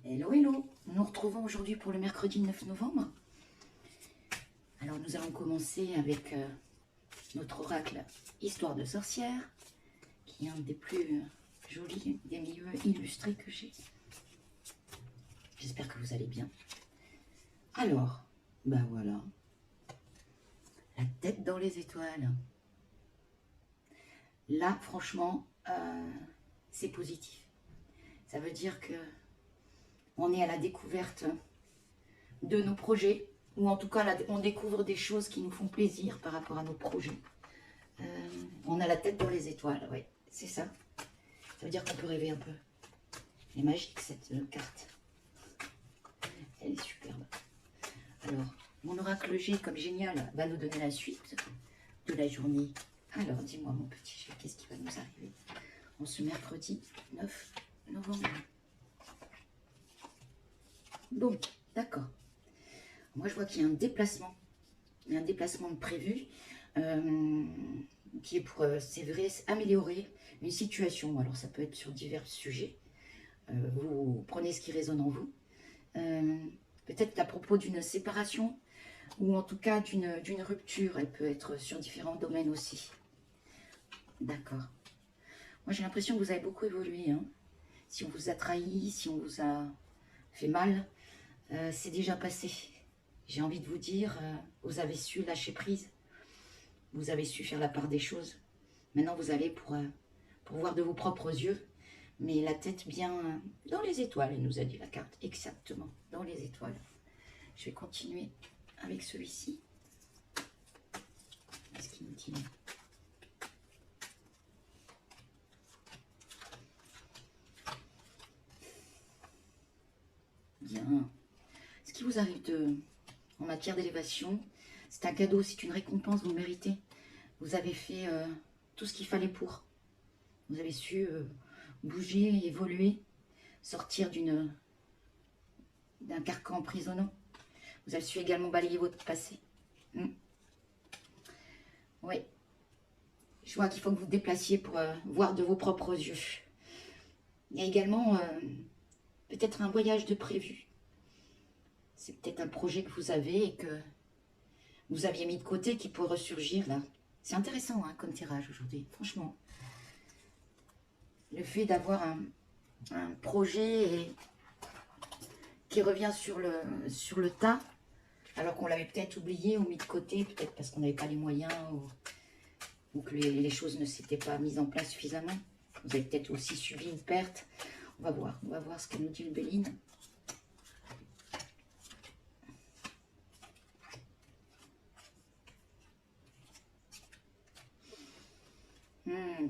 Hello, hello. Nous nous retrouvons aujourd'hui pour le mercredi 9 novembre. Alors, nous allons commencer avec notre oracle Histoire de sorcière, qui est un des plus jolis, des milieux illustrés que j'ai. J'espère que vous allez bien. Alors, ben voilà. La tête dans les étoiles. Là, franchement, c'est positif. Ça veut dire que on est à la découverte de nos projets, ou en tout cas, là, on découvre des choses qui nous font plaisir par rapport à nos projets. On a la tête dans les étoiles, oui, c'est ça. Ça veut dire qu'on peut rêver un peu. Elle est magique, cette carte. Elle est superbe. Alors, mon oracle G, comme génial, va nous donner la suite de la journée. Alors, dis-moi, mon petit G, qu'est-ce qui va nous arriver en ce mercredi 9 novembre? Donc, d'accord. Moi, je vois qu'il y a un déplacement. Il y a un déplacement de prévu qui est pour, c'est vrai, améliorer une situation. Alors, ça peut être sur divers sujets. Vous prenez ce qui résonne en vous. Peut-être à propos d'une séparation ou en tout cas d'une rupture. Elle peut être sur différents domaines aussi. D'accord. Moi, j'ai l'impression que vous avez beaucoup évolué. Hein. Si on vous a trahi, si on vous a fait mal, c'est déjà passé. J'ai envie de vous dire, vous avez su lâcher prise. Vous avez su faire la part des choses. Maintenant, vous allez pour voir de vos propres yeux, mais la tête bien dans les étoiles, elle nous a dit la carte. Exactement, dans les étoiles. Je vais continuer avec celui-ci. Qu'est-ce qu'il nous dit? Bien. Ce qui vous arrive en matière d'élévation, c'est un cadeau, c'est une récompense, vous le méritez. Vous avez fait tout ce qu'il fallait pour. Vous avez su bouger, évoluer, sortir d'un carcan emprisonnant. Vous avez su également balayer votre passé. Oui. Je vois qu'il faut que vous vous déplaciez pour voir de vos propres yeux. Il y a également peut-être un voyage de prévu. C'est peut-être un projet que vous avez et que vous aviez mis de côté qui pourrait ressurgir là. C'est intéressant hein, comme tirage aujourd'hui, franchement. Le fait d'avoir un projet qui revient sur le tas, alors qu'on l'avait peut-être oublié ou mis de côté, peut-être parce qu'on n'avait pas les moyens ou que les choses ne s'étaient pas mises en place suffisamment. Vous avez peut-être aussi subi une perte. On va voir ce que nous dit le Béline.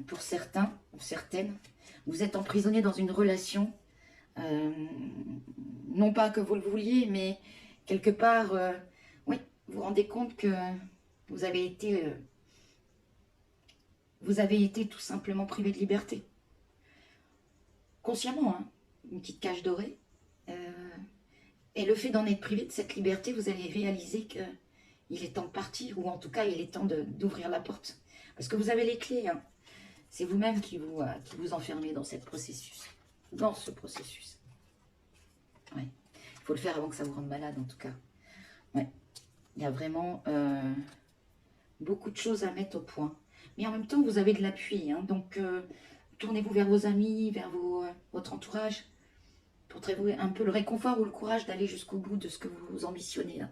Pour certains ou certaines, vous êtes emprisonné dans une relation, non pas que vous le vouliez, mais quelque part, oui, vous vous rendez compte que vous avez été tout simplement privé de liberté. Consciemment, hein, une petite cage dorée. Et le fait d'en être privé de cette liberté, vous allez réaliser qu'il est temps de partir, ou en tout cas, il est temps d'ouvrir la porte. Parce que vous avez les clés, hein. C'est vous-même qui vous enfermez dans ce processus. Ouais. Il faut le faire avant que ça vous rende malade, en tout cas. Ouais. Il y a vraiment beaucoup de choses à mettre au point. Mais en même temps, vous avez de l'appui. Hein. Donc, tournez-vous vers vos amis, vers votre entourage, pour trouver un peu le réconfort ou le courage d'aller jusqu'au bout de ce que vous ambitionnez. Là.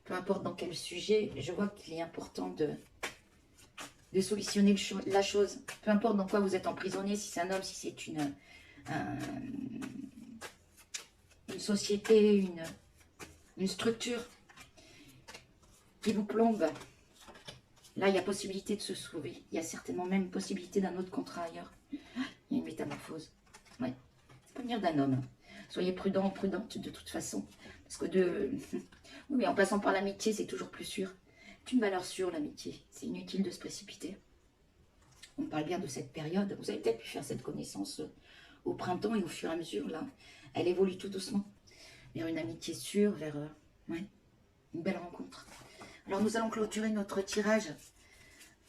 Peu importe dans quel sujet, je vois qu'il est important de solutionner la chose. Peu importe dans quoi vous êtes emprisonné, si c'est un homme, si c'est une société, une structure qui vous plombe. Là, il y a possibilité de se sauver. Il y a certainement même possibilité d'un autre contrat ailleurs. Il y a une métamorphose. Ouais. Ça peut venir d'un homme. Soyez prudent ou prudente de toute façon. Parce que oui, mais en passant par l'amitié, c'est toujours plus sûr. C'est une valeur sûre, l'amitié. C'est inutile de se précipiter. On parle bien de cette période. Vous avez peut-être pu faire cette connaissance au printemps et au fur et à mesure, là, elle évolue tout doucement vers une amitié sûre, vers ouais, une belle rencontre. Alors, nous allons clôturer notre tirage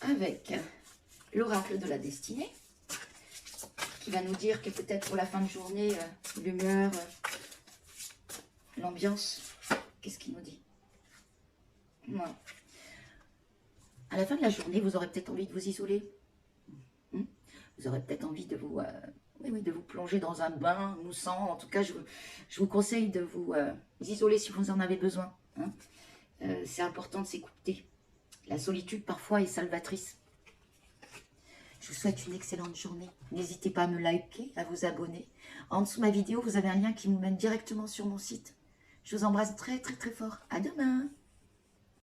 avec l'oracle de la destinée, qui va nous dire que peut-être pour la fin de journée, l'humeur l'ambiance. Qu'est-ce qu'il nous dit? Ouais. À la fin de la journée, vous aurez peut-être envie de vous isoler. Vous aurez peut-être envie de vous, oui, de vous plonger dans un bain moussant. En tout cas, je vous conseille de vous isoler si vous en avez besoin. Hein. C'est important de s'écouter. La solitude, parfois, est salvatrice. Je vous souhaite une excellente journée. N'hésitez pas à me liker, à vous abonner. En dessous de ma vidéo, vous avez un lien qui vous mène directement sur mon site. Je vous embrasse très, très, très fort. À demain!